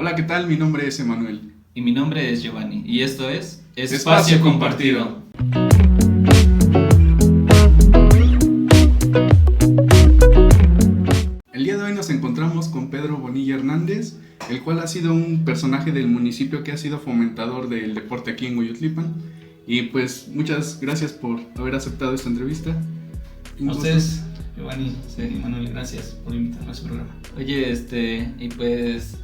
Hola, ¿qué tal? Mi nombre es Emanuel. Y mi nombre es Giovanni, y esto es Espacio Compartido. El día de hoy nos encontramos con Pedro Bonilla Hernández, el cual ha sido un personaje del municipio que ha sido fomentador del deporte aquí en Hueyotlipan. Y pues muchas gracias por haber aceptado esta entrevista. A ustedes, Giovanni y Manuel, gracias por invitarme a su programa. Oye, y pues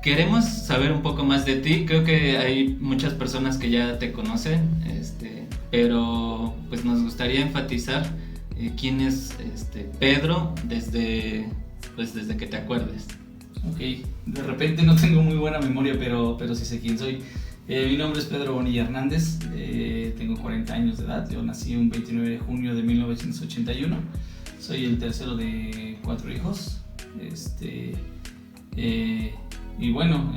queremos saber un poco más de ti. Creo que hay muchas personas que ya te conocen, pero pues nos gustaría enfatizar quién es Pedro desde que te acuerdes. Ok, de repente no tengo muy buena memoria, pero sí sé quién soy. Mi nombre es Pedro Bonilla Hernández, tengo 40 años de edad, yo nací un 29 de junio de 1981, soy el tercero de 4 hijos, y bueno,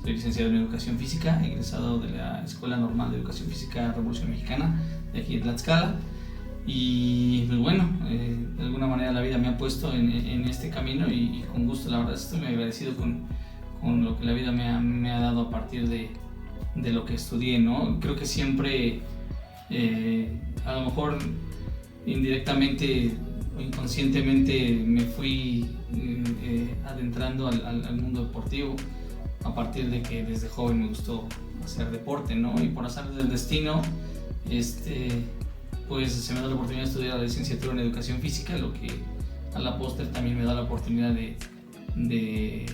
soy licenciado en Educación Física, egresado de la Escuela Normal de Educación Física Revolución Mexicana, de aquí de Tlaxcala, y pues bueno, de alguna manera la vida me ha puesto en este camino y con gusto, la verdad estoy muy agradecido con lo que la vida me ha dado a partir de lo que estudié, ¿no? Creo que siempre, a lo mejor indirectamente o inconscientemente me fui adentrando al mundo deportivo a partir de que desde joven me gustó hacer deporte, ¿no? Y por azar del destino, pues se me da la oportunidad de estudiar la licenciatura en Educación Física, lo que a la postre también me da la oportunidad de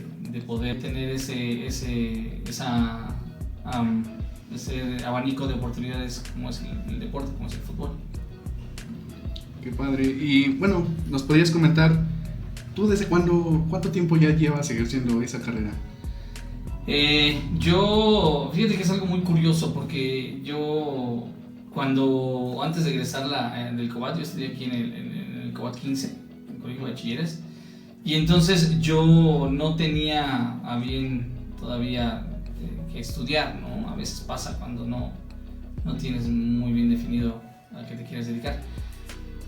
poder tener ese abanico de oportunidades como es el deporte, como es el fútbol. Qué padre. Y bueno, ¿nos podrías comentar tú desde cuánto tiempo ya llevas ejerciendo esa carrera? Fíjate que es algo muy curioso porque yo antes de egresar del COBAT, yo estudié aquí en el COBAT 15, en el Colegio de Bachilleres, y entonces yo no tenía a bien todavía que estudiar, ¿no? A veces pasa cuando no tienes muy bien definido a qué te quieres dedicar.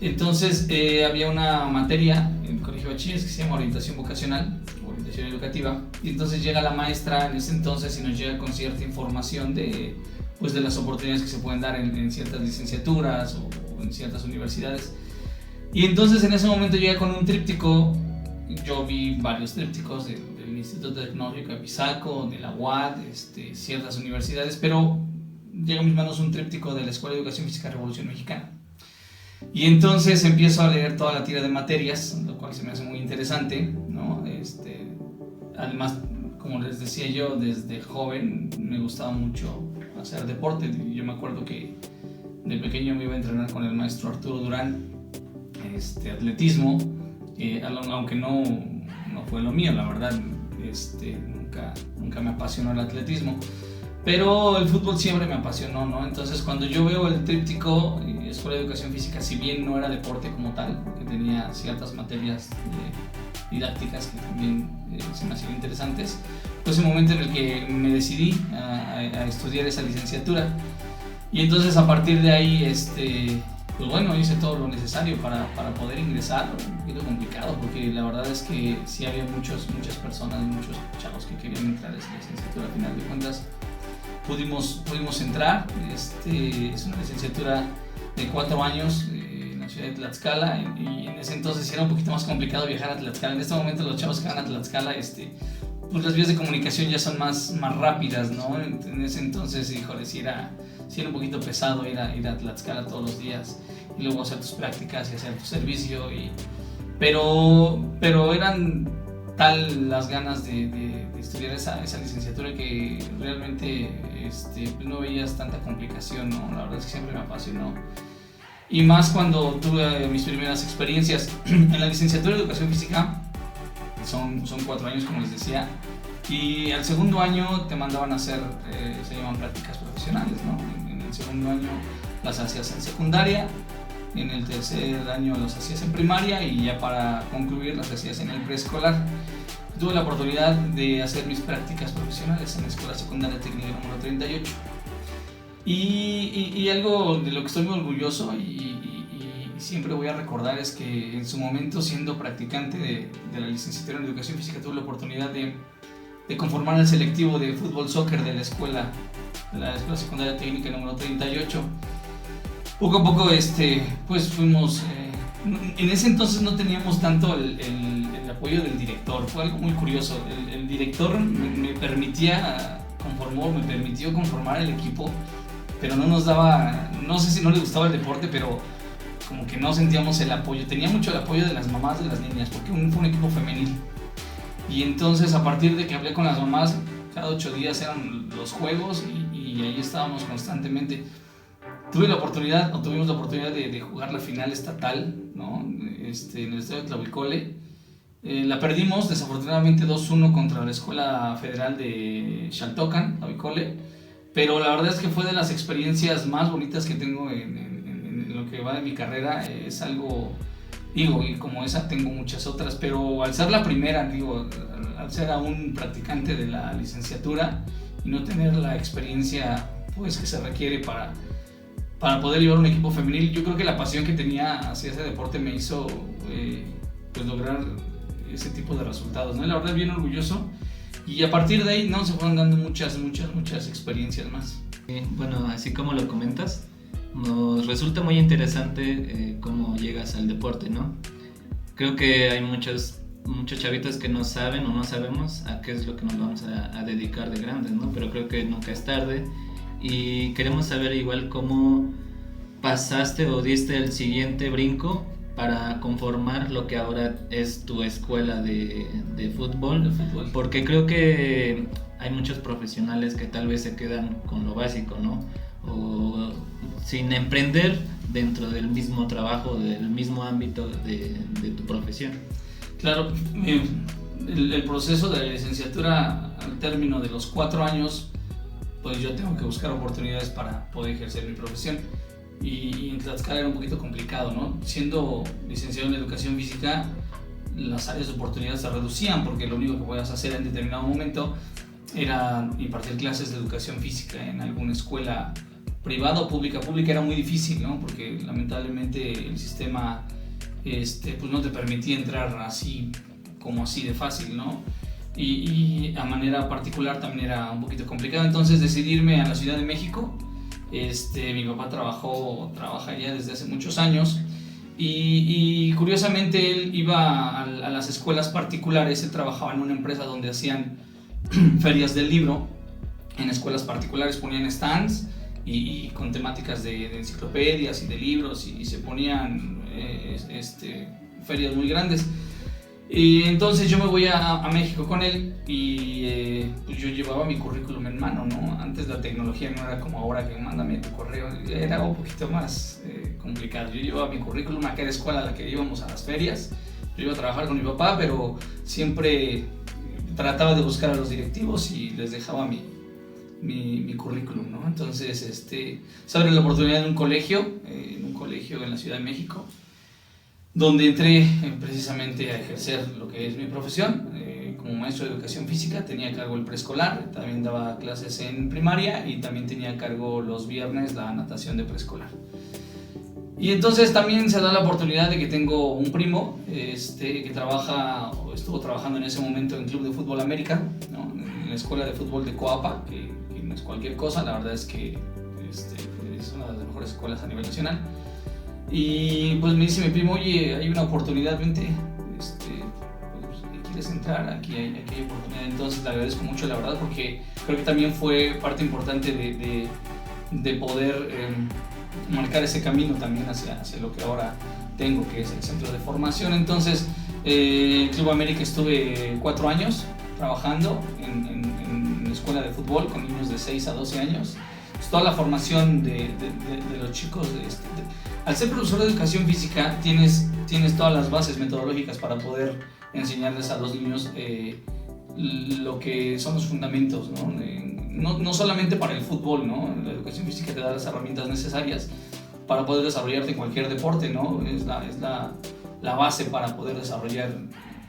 Entonces había una materia en el Colegio de Bachilleres que se llama Orientación Vocacional, Orientación Educativa, y entonces llega la maestra en ese entonces y nos llega con cierta información de las oportunidades que se pueden dar en ciertas licenciaturas o en ciertas universidades. Y entonces en ese momento llega con un tríptico. Yo vi varios trípticos del Instituto Tecnológico de Apizaco, de la UAD, ciertas universidades, pero llega a mis manos un tríptico de la Escuela de Educación Física Revolución Mexicana. Y entonces empiezo a leer toda la tira de materias, lo cual se me hace muy interesante, ¿no? Además, como les decía yo, desde joven me gustaba mucho hacer deporte. Yo me acuerdo que de pequeño me iba a entrenar con el maestro Arturo Durán, atletismo, aunque no fue lo mío, la verdad, nunca me apasionó el atletismo, pero el fútbol siempre me apasionó, ¿no? Entonces cuando yo veo el tríptico Escuela de Educación Física, si bien no era deporte como tal, porque tenía ciertas materias didácticas que también se me hacían interesantes, pues el momento en el que me decidí a estudiar esa licenciatura. Y entonces a partir de ahí, pues bueno, hice todo lo necesario para poder ingresar. Un poquito complicado porque la verdad es que sí había muchas personas, muchos chavos que querían entrar a esa licenciatura. Al final de cuentas pudimos entrar. Es una licenciatura de 4 años en la ciudad de Tlaxcala, y en ese entonces era un poquito más complicado viajar a Tlaxcala. En este momento los chavos que van a Tlaxcala, pues las vías de comunicación ya son más rápidas, ¿no? En ese entonces, híjole, sí era un poquito pesado ir a Tlaxcala todos los días y luego hacer tus prácticas y hacer tu servicio, pero eran tal las ganas de estudiar esa licenciatura que realmente pues no veías tanta complicación, ¿no? La verdad es que siempre me apasionó. Y más cuando tuve mis primeras experiencias en la licenciatura de Educación Física. Son 4 años, como les decía, y al segundo año te mandaban a hacer, se llaman prácticas profesionales, ¿no? En el segundo año las hacías en secundaria, en el tercer año las hacías en primaria y ya para concluir las hacías en el preescolar. Tuve la oportunidad de hacer mis prácticas profesionales en la Escuela Secundaria Técnica número 38. Y algo de lo que estoy muy orgulloso y siempre voy a recordar es que en su momento, siendo practicante de la licenciatura en Educación Física, tuve la oportunidad de de conformar el selectivo de fútbol soccer de la escuela secundaria técnica número 38. Poco a poco pues fuimos, en ese entonces no teníamos tanto el apoyo del director, fue algo muy curioso. El director me permitió conformar el equipo, pero no nos daba, no sé si no le gustaba el deporte, pero como que no sentíamos el apoyo. Tenía mucho el apoyo de las mamás de las niñas, porque fue un equipo femenil. Y entonces, a partir de que hablé con las mamás, cada 8 días eran los juegos y ahí estábamos constantemente. Tuvimos la oportunidad de jugar la final estatal, ¿no? En el estadio de Tlahuicole. La perdimos desafortunadamente 2-1 contra la Escuela Federal de Xaltocan, Tlahuicole, pero la verdad es que fue de las experiencias más bonitas que tengo en lo que va de mi carrera. Es algo, y como esa tengo muchas otras, pero al ser la primera, al ser aún practicante de la licenciatura y no tener la experiencia pues que se requiere para poder llevar un equipo femenil, yo creo que la pasión que tenía hacia ese deporte me hizo pues lograr ese tipo de resultados, ¿no? La verdad, bien orgulloso, y a partir de ahí, ¿no?, se fueron dando muchas experiencias más. Bueno, así como lo comentas, nos resulta muy interesante cómo llegas al deporte, ¿no? Creo que hay muchos chavitos que no saben o no sabemos a qué es lo que nos vamos a dedicar de grandes, ¿no? Pero creo que nunca es tarde. Y queremos saber igual cómo pasaste o diste el siguiente brinco para conformar lo que ahora es tu escuela de fútbol, porque creo que hay muchos profesionales que tal vez se quedan con lo básico, ¿no? O sin emprender dentro del mismo trabajo, del mismo ámbito de tu profesión. Claro, el proceso de la licenciatura, al término de los 4 años, pues yo tengo que buscar oportunidades para poder ejercer mi profesión. Y en Tlaxcala era un poquito complicado, ¿no? Siendo licenciado en educación física, las áreas de oportunidad se reducían, porque lo único que podías hacer en determinado momento era impartir clases de educación física en alguna escuela privada o pública. Pública era muy difícil, ¿no? Porque lamentablemente el sistema pues no te permitía entrar así de fácil, ¿no? Y a manera particular también era un poquito complicado. Entonces decidí irme a la Ciudad de México. Mi papá trabaja allá desde hace muchos años, y curiosamente él iba a las escuelas particulares. Él trabajaba en una empresa donde hacían ferias del libro. En escuelas particulares ponían stands y con temáticas de enciclopedias y de libros, y se ponían ferias muy grandes. Y entonces yo me voy a México con él, y pues yo llevaba mi currículum en mano, ¿no? Antes la tecnología no era como ahora, que mándame tu correo, era un poquito más complicado. Yo llevaba mi currículum a cada escuela a la que íbamos a las ferias. Yo iba a trabajar con mi papá, pero siempre trataba de buscar a los directivos y les dejaba mi currículum, ¿no? Entonces se abre la oportunidad en un colegio en la Ciudad de México, donde entré precisamente a ejercer lo que es mi profesión. Como maestro de educación física tenía a cargo el preescolar, también daba clases en primaria, y también tenía a cargo los viernes la natación de preescolar. Y entonces también se da la oportunidad de que tengo un primo que estuvo trabajando en ese momento en Club de Fútbol América, ¿no? En la escuela de fútbol de Coapa, que no es cualquier cosa. La verdad es que es una de las mejores escuelas a nivel nacional. Y pues me dice mi primo: oye, hay una oportunidad, vente, ¿quieres entrar? Aquí hay oportunidad. Entonces le agradezco mucho, la verdad, porque creo que también fue parte importante de poder marcar ese camino también hacia lo que ahora tengo, que es el centro de formación. Entonces en Club América estuve 4 años trabajando en la escuela de fútbol con niños de 6 a 12 años. Pues toda la formación de los chicos, al ser profesor de educación física tienes todas las bases metodológicas para poder enseñarles a los niños lo que son los fundamentos, ¿no? No solamente para el fútbol, ¿no? La educación física te da las herramientas necesarias para poder desarrollarte en cualquier deporte, ¿no? Es la base para poder desarrollar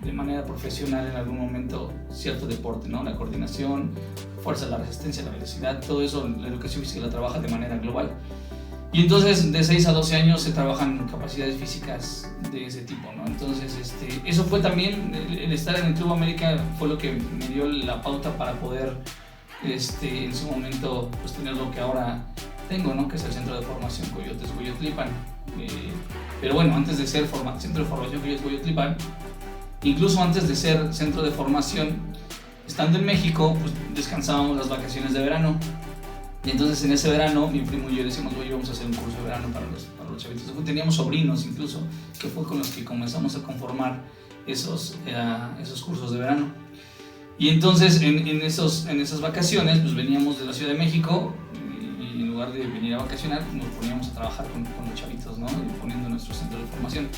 de manera profesional en algún momento cierto deporte, ¿no? La coordinación, fuerza, la resistencia, la velocidad, todo eso la educación física la trabaja de manera global. Y entonces de 6 a 12 años se trabajan capacidades físicas de ese tipo, ¿no? Entonces eso fue también, el estar en el Club América fue lo que me dio la pauta para poder en su momento pues tener lo que ahora tengo, ¿no? Que es el Centro de Formación Coyotes Hueyotlipan. Pero bueno, antes de ser Centro de Formación Coyotes Hueyotlipan, incluso antes de ser centro de formación, estando en México, pues descansábamos las vacaciones de verano. Y entonces en ese verano, mi primo y yo decíamos, oye, vamos a hacer un curso de verano para los chavitos. Teníamos sobrinos incluso, que fue con los que comenzamos a conformar esos cursos de verano. Y entonces en esas vacaciones, pues veníamos de la Ciudad de México y en lugar de venir a vacacionar, pues nos poníamos a trabajar con los chavitos, ¿no? Poniendo nuestro centro de formación.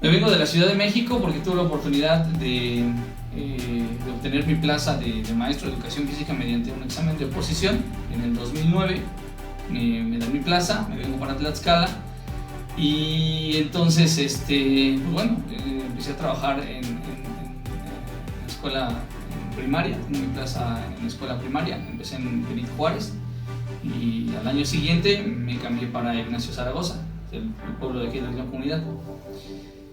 Me vengo de la Ciudad de México porque tuve la oportunidad de obtener mi plaza de maestro de educación física mediante un examen de oposición en el 2009. Me dan mi plaza, me vengo para Tlaxcala y entonces pues bueno, empecé a trabajar en escuela primaria, tengo mi plaza en la escuela primaria, empecé en Benito Juárez y al año siguiente me cambié para Ignacio Zaragoza, el pueblo de aquí de la misma comunidad.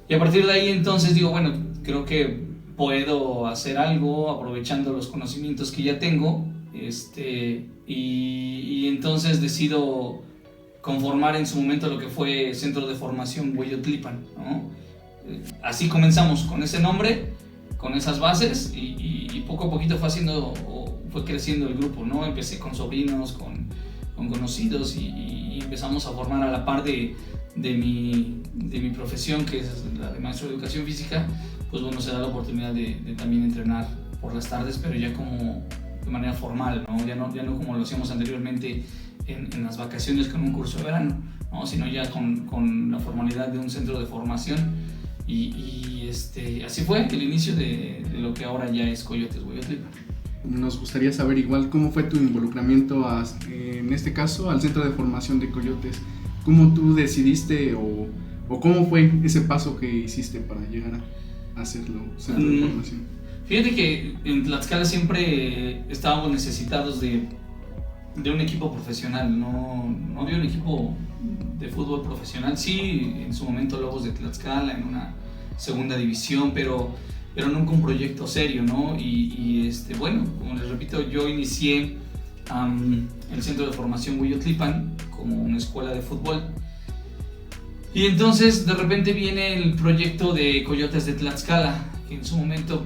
Y a partir de ahí entonces digo, bueno, creo que puedo hacer algo aprovechando los conocimientos que ya tengo, y entonces decido conformar en su momento lo que fue Centro de Formación Hueyotlipan, ¿no? Así comenzamos con ese nombre, con esas bases y poco a poquito fue creciendo el grupo, ¿no? Empecé con sobrinos, con conocidos y empezamos a formar a la par de mi profesión, que es la de maestro de educación física. Pues bueno, se da la oportunidad de también entrenar por las tardes, pero ya como de manera formal, ¿no? Ya no como lo hacíamos anteriormente en las vacaciones con un curso de verano, ¿no? Sino ya con la formalidad de un centro de formación y así fue el inicio de lo que ahora ya es Coyotes Hueyotlipan. Nos gustaría saber igual cómo fue tu involucramiento en este caso al Centro de Formación de Coyotes. ¿Cómo tú decidiste o cómo fue ese paso que hiciste para llegar a hacerlo Centro de Formación? Fíjate que en Tlaxcala siempre estábamos necesitados de un equipo profesional, no había un equipo de fútbol profesional, sí, en su momento Lobos de Tlaxcala en una segunda división, pero nunca un proyecto serio, ¿no? Y bueno, como les repito, yo inicié el Centro de Formación Hueyotlipan como una escuela de fútbol. Y entonces de repente viene el proyecto de Coyotes de Tlaxcala, que en su momento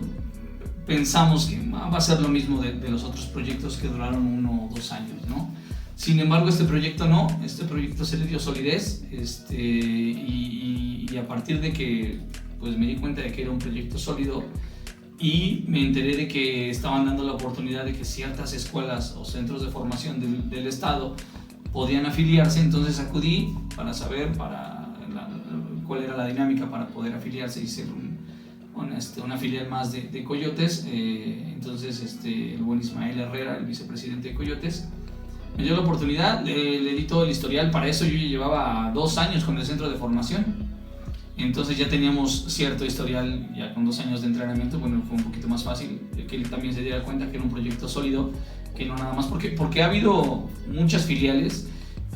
pensamos que va a ser lo mismo de los otros proyectos que duraron 1 o 2 años, ¿no? Sin embargo, este proyecto se le dio solidez, y a partir de que pues me di cuenta de que era un proyecto sólido y me enteré de que estaban dando la oportunidad de que ciertas escuelas o centros de formación del estado podían afiliarse, entonces acudí para saber cuál era la dinámica para poder afiliarse y ser una filial más de Coyotes. Entonces el buen Ismael Herrera, el vicepresidente de Coyotes, me dio la oportunidad, le di todo el historial. Para eso yo ya llevaba 2 años con el centro de formación, entonces ya teníamos cierto historial, ya con 2 años de entrenamiento. Bueno, fue un poquito más fácil que él también se diera cuenta que era un proyecto sólido, que no nada más porque ha habido muchas filiales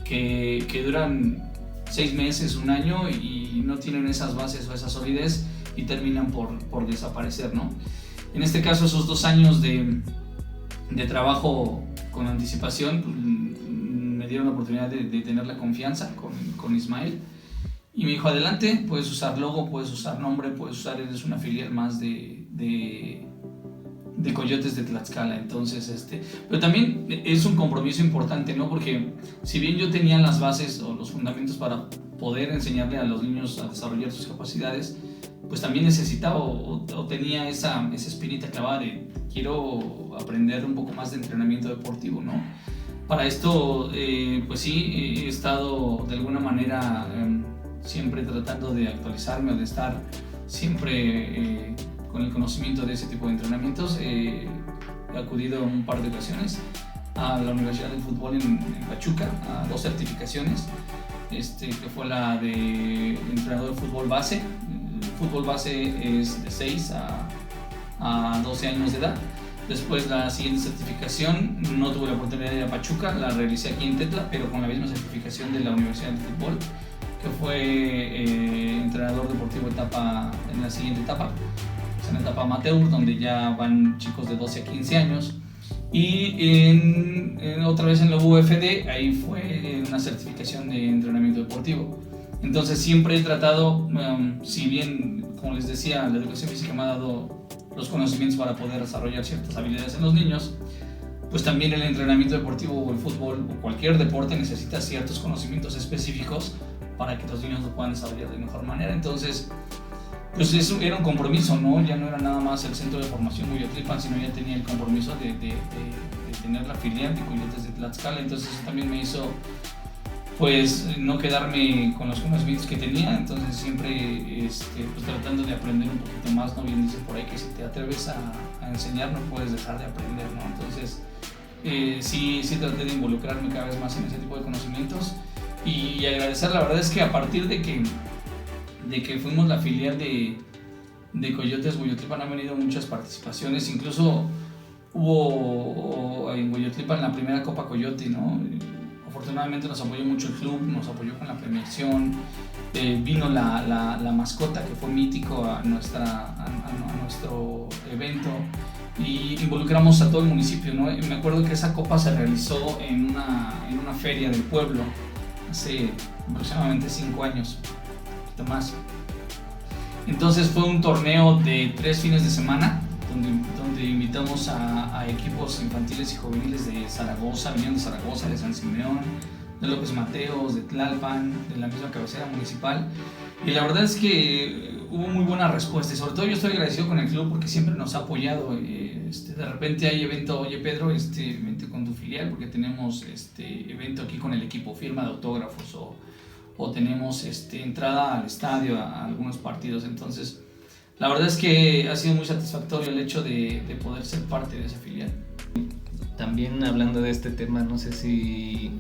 que duran 6 meses, 1 año y no tienen esas bases o esa solidez y terminan por desaparecer, ¿no? En este caso, esos 2 años de trabajo con anticipación, pues, me dieron la oportunidad de tener la confianza con Ismael y me dijo, adelante, puedes usar logo, puedes usar nombre, eres una filial más de Coyotes de Tlaxcala. Entonces, pero también es un compromiso importante, ¿no? Porque si bien yo tenía las bases o los fundamentos para poder enseñarle a los niños a desarrollar sus capacidades, pues también necesitaba o tenía esa espinita clavada de quiero aprender un poco más de entrenamiento deportivo, ¿no? Para esto, pues sí, he estado de alguna manera siempre tratando de actualizarme o de estar siempre con el conocimiento de ese tipo de entrenamientos. He acudido un par de ocasiones a la Universidad del Fútbol en Pachuca a 2 certificaciones, que fue la de entrenador de fútbol base. El fútbol base es de 6 a 12 años de edad. Después la siguiente certificación, no tuve la oportunidad de ir a Pachuca, la realicé aquí en Tetla, pero con la misma certificación de la Universidad de Fútbol, que fue entrenador deportivo en la siguiente etapa, en la etapa amateur, donde ya van chicos de 12 a 15 años. Y otra vez en la UFD, ahí fue una certificación de entrenamiento deportivo. Entonces siempre he tratado, si bien, como les decía, la educación física me ha dado los conocimientos para poder desarrollar ciertas habilidades en los niños, pues también el entrenamiento deportivo o el fútbol o cualquier deporte necesita ciertos conocimientos específicos para que los niños lo puedan desarrollar de mejor manera. Entonces, pues eso era un compromiso, ¿no? Ya no era nada más el centro de formación Coyotlipan, sino ya tenía el compromiso de tener la filial de Coyotes de Tlaxcala. Entonces eso también me hizo, pues, no quedarme con los conocimientos que tenía. Entonces siempre pues, tratando de aprender un poquito más, ¿no? Bien dice por ahí que si te atreves a enseñar no puedes dejar de aprender, ¿no? Entonces sí traté de involucrarme cada vez más en ese tipo de conocimientos y agradecer. La verdad es que a partir de que fuimos la filial de Coyotes Coyotlipan han venido muchas participaciones, incluso hubo en Coyotlipan la primera Copa Coyote, ¿no? Afortunadamente nos apoyó mucho el club, nos apoyó con la premiación, vino la mascota que fue mítico a nuestro evento y involucramos a todo el municipio, ¿no? Y me acuerdo que esa copa se realizó en una feria del pueblo hace aproximadamente 5 años, un poquito más. Entonces fue un torneo de 3 fines de semana donde invitamos a equipos infantiles y juveniles de Zaragoza, vinieron de Zaragoza, de San Simeón, de López Mateos, de Tlalpan, de la misma cabecera municipal. Y la verdad es que hubo muy buena respuesta y sobre todo yo estoy agradecido con el club porque siempre nos ha apoyado. De repente hay evento, oye Pedro, vente con tu filial porque tenemos evento aquí con el equipo, firma de autógrafos o tenemos entrada al estadio a algunos partidos. Entonces la verdad es que ha sido muy satisfactorio el hecho de poder ser parte de esa filial. También hablando de este tema, no sé si...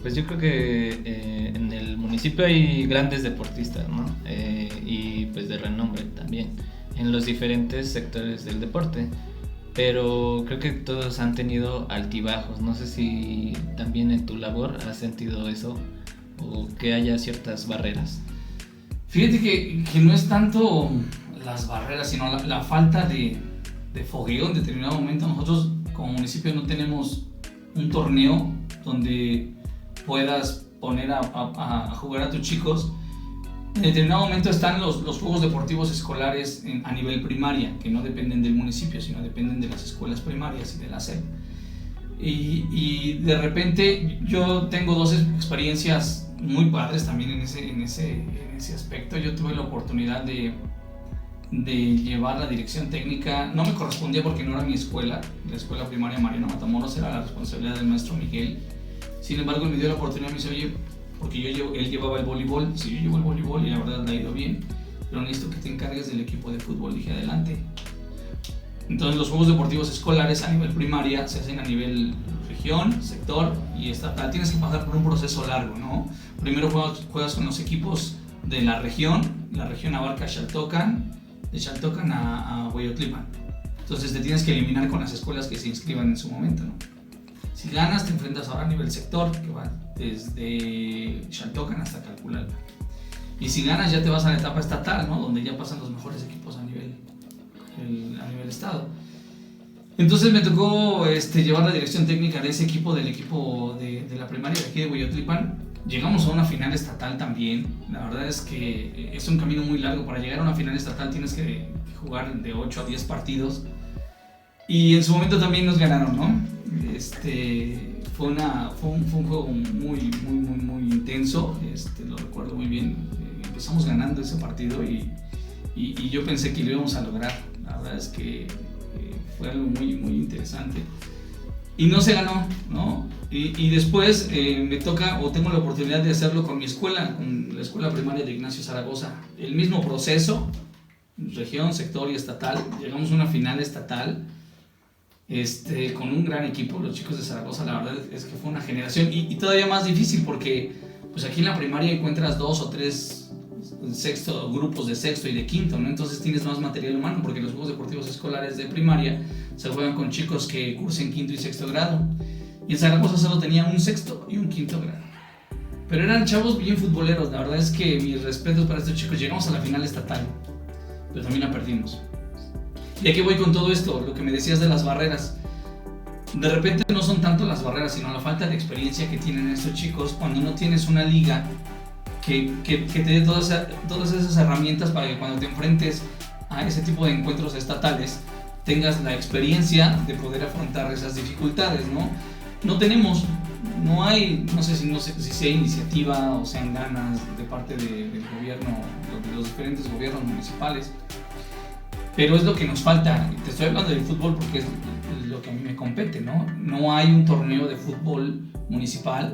Pues yo creo que en el municipio hay grandes deportistas, ¿no? Y pues de renombre también, en los diferentes sectores del deporte. Pero creo que todos han tenido altibajos. No sé si también en tu labor has sentido eso o que haya ciertas barreras. Fíjate que no es tanto las barreras, sino la falta de fogueo en determinado momento. Nosotros como municipio no tenemos un torneo donde puedas poner a jugar a tus chicos. En determinado momento están los juegos deportivos escolares a nivel primaria, que no dependen del municipio, sino dependen de las escuelas primarias y de la SEP. Y de repente yo tengo 2 experiencias muy padres también en ese aspecto. Yo tuve la oportunidad de llevar la dirección técnica, no me correspondía porque no era mi escuela, la escuela primaria Mariano Matamoros era la responsabilidad del maestro Miguel. Sin embargo, me dio la oportunidad, me dice, oye, porque él llevaba el voleibol, sí, yo llevo el voleibol y la verdad le ha ido bien, pero necesito que te encargues del equipo de fútbol. Dije, adelante. Entonces los juegos deportivos escolares a nivel primaria se hacen a nivel región, sector y estatal. Tienes que pasar por un proceso largo, ¿no? Primero juegas con los equipos de la región abarca Xaltocan, de Xaltocan a Coyotlipan. Entonces te tienes que eliminar con las escuelas que se inscriban en su momento, ¿no? Si ganas, te enfrentas ahora a nivel sector, que va desde Xaltocan hasta Calculalpan. Y si ganas, ya te vas a la etapa estatal, ¿no? Donde ya pasan los mejores equipos a nivel estado. Entonces me tocó llevar la dirección técnica de ese equipo, del equipo de la primaria de aquí de Coyotlipan. Llegamos a una final estatal también. La verdad es que es un camino muy largo. Para llegar a una final estatal tienes que jugar de 8 a 10 partidos. Y en su momento también nos ganaron, ¿no? Fue un juego muy intenso, lo recuerdo muy bien. Empezamos ganando ese partido y yo pensé que lo íbamos a lograr. La verdad es que fue algo muy interesante. Y no se ganó, ¿no? Y después me toca o tengo la oportunidad de hacerlo con mi escuela, con la escuela primaria de Ignacio Zaragoza. El mismo proceso, región, sector y estatal. Llegamos a una final estatal. Con un gran equipo, los chicos de Zaragoza. La verdad es que fue una generación y todavía más difícil porque pues aquí en la primaria encuentras 2 o 3 grupos de sexto y de quinto, ¿no? Entonces tienes más material humano, porque los juegos deportivos escolares de primaria se juegan con chicos que cursen quinto y sexto grado, y en Zaragoza solo tenía un sexto y un quinto grado, pero eran chavos bien futboleros. La verdad es que mis respetos para estos chicos. Llegamos a la final estatal, pero también la perdimos. ¿Y a qué voy con todo esto? Lo que me decías de las barreras. De repente no son tanto las barreras, sino la falta de experiencia que tienen estos chicos cuando no tienes una liga que te dé todas esas herramientas para que cuando te enfrentes a ese tipo de encuentros estatales tengas la experiencia de poder afrontar esas dificultades, ¿no? No sé si hay iniciativa o sean ganas de parte del gobierno, de los diferentes gobiernos municipales, pero es lo que nos falta. Te estoy hablando del fútbol porque es lo que a mí me compete, ¿no? No hay un torneo de fútbol municipal,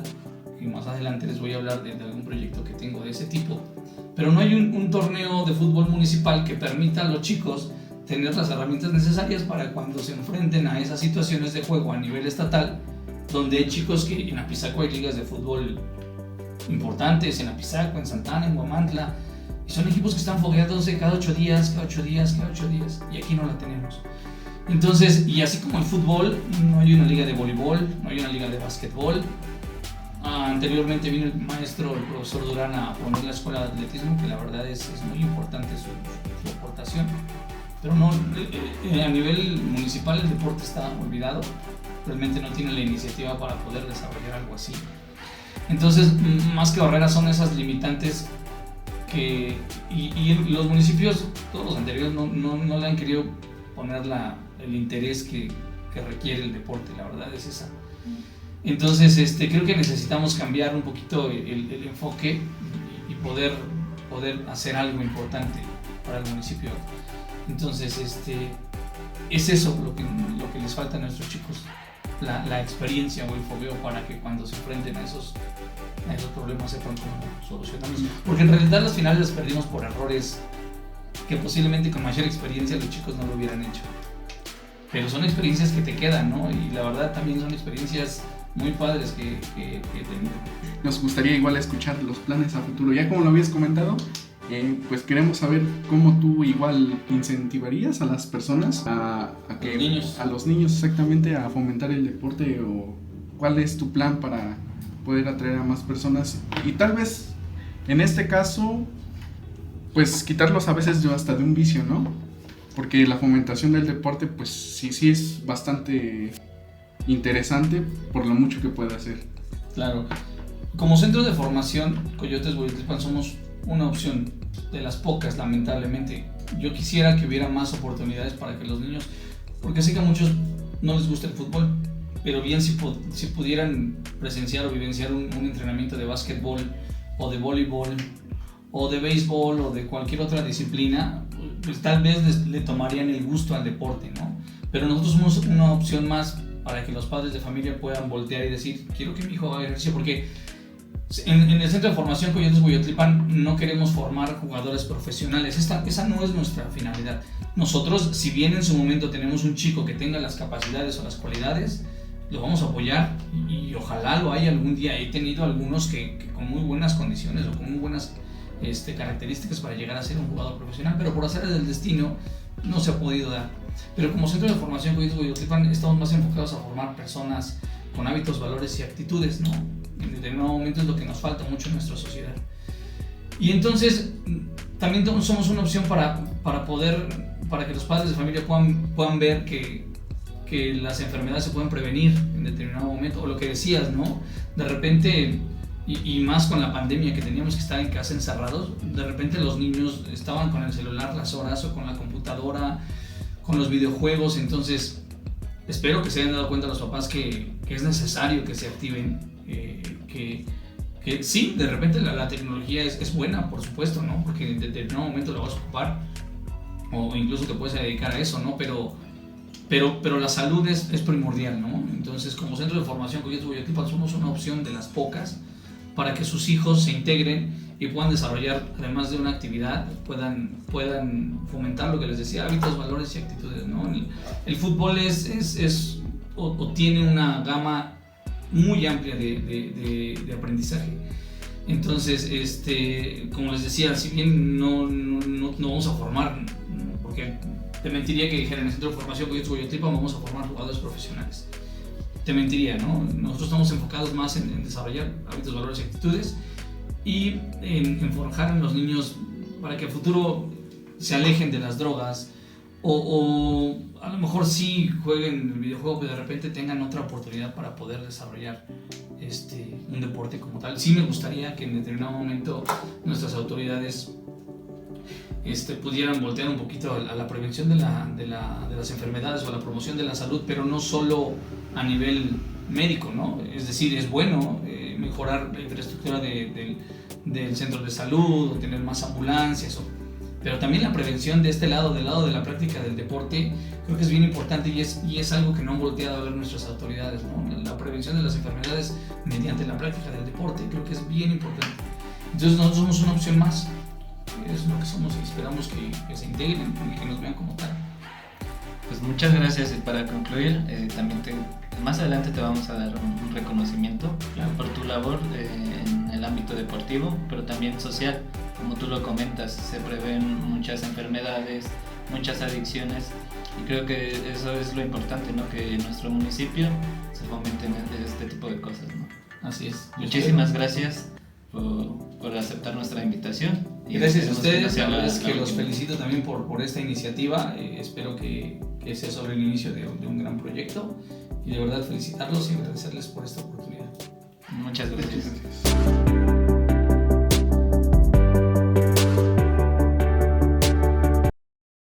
y más adelante les voy a hablar de algún proyecto que tengo de ese tipo, pero no hay un torneo de fútbol municipal que permita a los chicos tener las herramientas necesarias para cuando se enfrenten a esas situaciones de juego a nivel estatal, donde hay chicos que en Apizaco hay ligas de fútbol importantes, en Apizaco, en Santana, en Huamantla, y son equipos que están fogueándose cada 8 días, y aquí no la tenemos. Entonces, y así como el fútbol, no hay una liga de voleibol, no hay una liga de básquetbol. Anteriormente vino el profesor Durán a poner la escuela de atletismo, que la verdad es muy importante su aportación, pero no, a nivel municipal el deporte está olvidado, realmente no tiene la iniciativa para poder desarrollar algo así. Entonces, más que barreras son esas limitantes y los municipios, todos los anteriores, no le han querido poner el interés que requiere el deporte, la verdad es esa. Entonces creo que necesitamos cambiar un poquito el enfoque y poder hacer algo importante para el municipio. Entonces es eso lo que les falta a nuestros chicos, la experiencia o el fogueo para que cuando se enfrenten a esos problemas sepan cómo solucionarlos. Porque en realidad las finales las perdimos por errores que posiblemente con mayor experiencia los chicos no lo hubieran hecho. Pero son experiencias que te quedan, ¿no? Y la verdad también son experiencias muy padres que tenemos. Nos gustaría igual escuchar los planes a futuro. Ya como lo habías comentado, pues queremos saber cómo tú igual incentivarías a las personas a los niños exactamente a fomentar el deporte, o cuál es tu plan para poder atraer a más personas y tal vez en este caso pues quitarlos a veces hasta de un vicio, ¿no? Porque la fomentación del deporte pues sí es bastante interesante por lo mucho que puede hacer. Claro. Como centro de formación, Coyotes Hueyotlipan somos una opción de las pocas, lamentablemente. Yo quisiera que hubiera más oportunidades para que los niños, porque sé que a muchos no les gusta el fútbol, pero bien si pudieran presenciar o vivenciar un entrenamiento de básquetbol o de voleibol o de béisbol o de cualquier otra disciplina, pues tal vez le tomarían el gusto al deporte, ¿no? Pero nosotros somos una opción más para que los padres de familia puedan voltear y decir, quiero que mi hijo haga ejercicio, porque en el centro de formación Coyotes Hueyotlipan no queremos formar jugadores profesionales. Esa no es nuestra finalidad. Nosotros, si bien en su momento tenemos un chico que tenga las capacidades o las cualidades, lo vamos a apoyar y ojalá lo haya algún día. He tenido algunos que con muy buenas condiciones o con muy buenas características para llegar a ser un jugador profesional, pero por hacer del destino no se ha podido dar. Pero como centro de formación Coyotes Hueyotlipan estamos más enfocados a formar personas con hábitos, valores y actitudes, ¿no? En determinado momento es lo que nos falta mucho en nuestra sociedad. Y entonces también somos una opción para que los padres de familia puedan ver que las enfermedades se pueden prevenir en determinado momento, o lo que decías, ¿no? De repente, y más con la pandemia que teníamos que estar en casa encerrados, de repente los niños estaban con el celular las horas o con la computadora, con los videojuegos. Entonces espero que se hayan dado cuenta los papás que es necesario que se activen, que sí, de repente la tecnología es buena, por supuesto, ¿no? Porque en determinado momento la vas a ocupar o incluso te puedes dedicar a eso, ¿no? Pero la salud es primordial, ¿no? Entonces, como centro de formación Coyotes Hueyotlipan somos una opción de las pocas para que sus hijos se integren y puedan desarrollar, además de una actividad, puedan fomentar lo que les decía, hábitos, valores y actitudes, ¿no? El fútbol tiene una gama muy amplia de aprendizaje. Entonces, como les decía, si bien no vamos a formar, porque te mentiría que dijera en el Centro de Formación Coyote-Coyotlipan vamos a formar jugadores profesionales. Te mentiría, ¿no? Nosotros estamos enfocados más en desarrollar hábitos, valores y actitudes y en forjar en los niños para que a futuro se alejen de las drogas o a lo mejor sí jueguen el videojuego, pero de repente tengan otra oportunidad para poder desarrollar un deporte como tal. Sí me gustaría que en determinado momento nuestras autoridades pudieran voltear un poquito a la prevención de las enfermedades o a la promoción de la salud, pero no solo a nivel médico, ¿no? Es decir, es bueno mejorar la infraestructura del centro de salud, o tener más ambulancias, pero también la prevención de del lado de la práctica del deporte, creo que es bien importante y es algo que no han volteado a ver nuestras autoridades, ¿no? La prevención de las enfermedades mediante la práctica del deporte, creo que es bien importante. Entonces nosotros somos una opción más, es lo que somos y esperamos que se integren y que nos vean como tal. Pues muchas gracias, y para concluir, también más adelante te vamos a dar un reconocimiento, claro, por tu labor en el ámbito deportivo, pero también social. Como tú lo comentas, se prevén muchas enfermedades, muchas adicciones, y creo que eso es lo importante, ¿no? Que en nuestro municipio se fomenten este tipo de cosas, ¿no? Así es. Muchísimas gracias por aceptar nuestra invitación. Y gracias a ustedes, la verdad es que los felicito también por esta iniciativa, espero que sea sobre el inicio de un gran proyecto y de verdad felicitarlos y agradecerles por esta oportunidad. Muchas gracias.